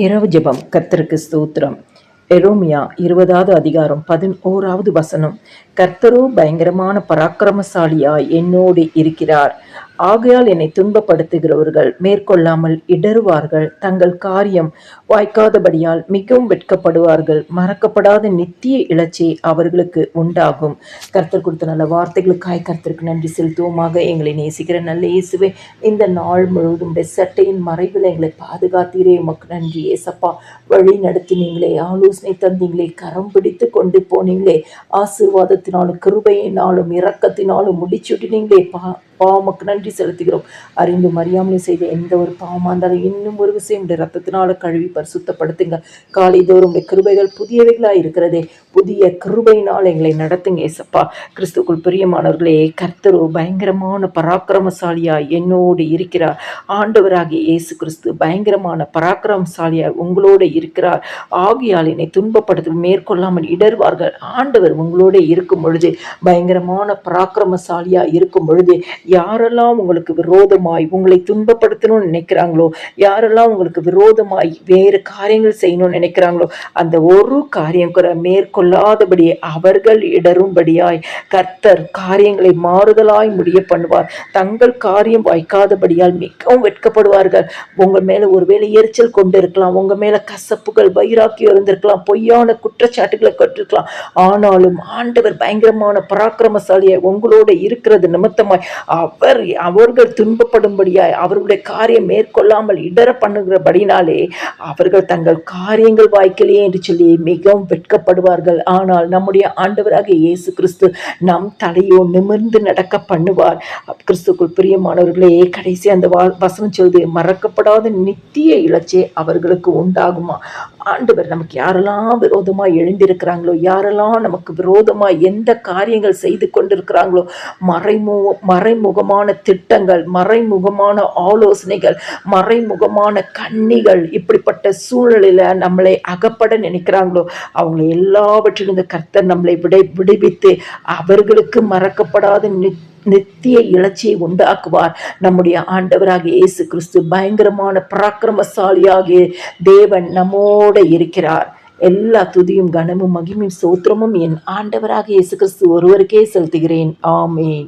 இரவு ஜெபம். கர்த்தருக்கு ஸ்தோத்திரம். எரோமியா 20வது அதிகாரம் 11வது வசனம். கர்த்தரோ பயங்கரமான பராக்கிரமசாலியாய் என்னோடு இருக்கிறார். ஆகையால் என்னை துன்பப்படுத்துகிறவர்கள் மேற்கொள்ளாமல் இடறுவார்கள். தங்கள் காரியம் வாய்க்காதபடியால் மிகவும் வெட்கப்படுவார்கள். மறக்கப்படாத நித்திய இலச்சி அவர்களுக்கு உண்டாகும். கர்த்தர் கொடுத்த நல்ல வார்த்தைகளுக்காய் கர்த்தருக்கு நன்றி செலுத்துவோமாக. எங்களை நேசிக்கிற நல்ல இயேசுவே, இந்த நாள் முழுவதும் சட்டையின் மறைவில் எங்களை பாதுகாத்தீரே, உமக்கு நன்றி ஏசப்பா. வழி நடத்தினீங்களே, ஆலோசனை தந்தீங்களே, கரம் பிடித்து கொண்டு போனீங்களே, ஆசீர்வாதத்தினாலும் கிருபையினாலும் இரக்கத்தினாலும் முடிச்சுட்டினீங்களே பாவமக்கு நன்றி செலுத்துகிறோம். அறிந்தும் அறியாமலும் செய்த எந்த ஒரு பாவமாக இருந்தாலும் இன்னும் ஒரு விஷயம் ரத்தத்தினால கழுவி பரிசுத்தப்படுத்துங்க. காலைதோறும் கிருபைகள் புதியவைகளாக இருக்கிறதே, புதிய கிருபையினால் எங்களை நடத்துங்க ஏசப்பா. கிறிஸ்துக்குள் பிரியமானவர்களே, கர்த்தரோ பயங்கரமான பராக்கிரமசாலியாய் என்னோடு இருக்கிறார். ஆண்டவராகிய இயேசு கிறிஸ்து பயங்கரமான பராக்கிரமசாலியாய் உங்களோடு இருக்கிறார். ஆகியால் என்னை துன்பப்படுத்த மேற்கொள்ளாமல் இடர்வார்கள். ஆண்டவர் உங்களோட இருக்கும் பொழுது, பயங்கரமான பராக்கிரமசாலியாய் இருக்கும் பொழுது, யாரெல்லாம் உங்களுக்கு விரோதமாய் உங்களை துன்பப்படுத்தணும்னு நினைக்கிறாங்களோ, யாரெல்லாம் உங்களுக்கு விரோதமாய் வேறு காரியங்கள் செய்யணும்னு நினைக்கிறாங்களோ, அந்த ஒரு காரியம் கூட மேற்கொள்ளாதபடி அவர்கள் இடரும்படியாய் கர்த்தர் காரியங்களை மாறுதலாய் முடிய பண்ணுவார். தங்கள் காரியம் வாய்க்காதபடியால் மிகவும் வெட்கப்படுவார்கள். உங்கள் மேல ஒருவேளை எரிச்சல் கொண்டு இருக்கலாம், உங்க மேல கசப்புகள் வைராக்கியம் இருந்திருக்கலாம், பொய்யான குற்றச்சாட்டுகளை கட்டிருக்கலாம். ஆனாலும் ஆண்டவர் பயங்கரமான பராக்கிரமசாலியாய் உங்களோட இருக்கிறது நிமித்தமாய் அவர்கள் துன்பப்படும்படியாய் அவர்களுடைய காரியம் மேற்கொள்ளாமல் இடர பண்ணுகிறபடினாலே அவர்கள் தங்கள் காரியங்கள் வாய்க்கலையே என்று சொல்லி மிகவும் வெட்கப்படுவார்கள். ஆனால் நம்முடைய ஆண்டவராகிய இயேசு கிறிஸ்து நம் தலையோ நிமிர்ந்து நடக்க பண்ணுவார். கிறிஸ்துக்குள் பிரியமானவர்களே, கடைசி அந்த வசனம் சொல்லுது, மறக்கப்படாத நித்திய இலச்சே அவர்களுக்கு உண்டாகுமா. ஆண்டவர் நமக்கு யாரெல்லாம் விரோதமாய் எழுந்திருக்கிறாங்களோ, யாரெல்லாம் நமக்கு விரோதமாய் எந்த காரியங்கள் செய்து கொண்டிருக்கிறாங்களோ, மறைமுகமான திட்டங்கள், மறைமுகமான ஆலோசனைகள், மறைமுகமான கண்ணிகள், இப்படிப்பட்ட சூழலில் நம்மளை அகப்பட நினைக்கிறாங்களோ, அவங்களை எல்லாவற்றிலும் இந்த கர்த்தர் நம்மளை விடுவித்து அவர்களுக்கு மறக்கப்படாத நித்திய இலச்சியை உண்டாக்குவார். நம்முடைய ஆண்டவராகிய இயேசு கிறிஸ்து பயங்கரமான பராக்கிரமசாலியாகிய தேவன் நம்மோட இருக்கிறார். எல்லா துதியும் கனமும் மகிமையும் ஸ்தோத்திரமும் என் ஆண்டவராகிய இயேசு கிறிஸ்து ஒருவருக்கே செலுத்துகிறேன். ஆமென்.